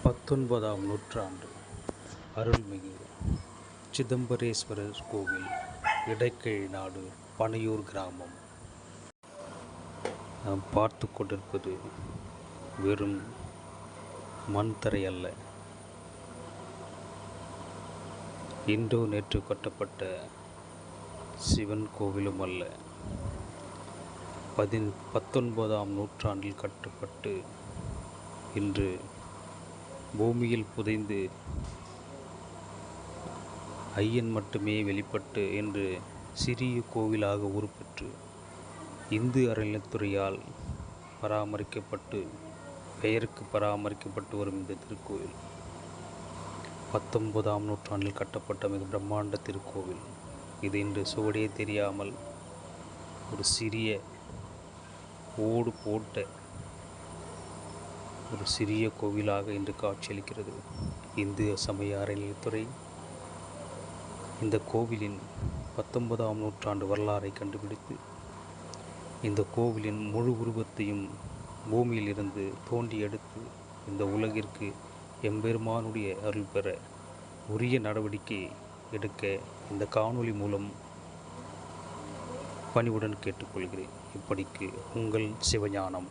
19ஆம் நூற்றாண்டு அருள்மிகு சிதம்பரேஸ்வரர் கோவில், இடக்கை நாடு, பனையூர் கிராமம். நாம் பார்த்து கொண்டிருப்பது வெறும் மண் தரை அல்ல. இன்றோ நேற்று கட்டப்பட்ட சிவன் கோவிலும் அல்ல. 19ஆம் நூற்றாண்டில் கட்டப்பட்டு இன்று பூமியில் புதைந்து ஐயன் மட்டுமே வெளிப்பட்டு என்று சிறிய கோவிலாக உருப்பெற்று இந்து அறநிலைத்துறையால் பெயருக்கு பராமரிக்கப்பட்டு வரும் இந்த திருக்கோவில் 19ஆம் நூற்றாண்டில் கட்டப்பட்ட மிக பிரம்மாண்ட திருக்கோவில். இது இன்று சுவடே தெரியாமல் ஒரு சிறிய ஓடு போட்ட ஒரு சிறிய கோவிலாக இன்று காட்சியளிக்கிறது. இந்து சமய அறநிலையத்துறை இந்த கோவிலின் 19ஆம் நூற்றாண்டு வரலாறை கண்டுபிடித்து இந்த கோவிலின் முழு உருவத்தையும் பூமியில் இருந்து தோண்டி எடுத்து இந்த உலகிற்கு எம்பெருமானுடைய அருள் பெற உரிய நடவடிக்கை எடுக்க இந்த காணொளி மூலம் பணிவுடன் கேட்டுக்கொள்கிறேன். இப்படிக்கு உங்கள் சிவஞானம்.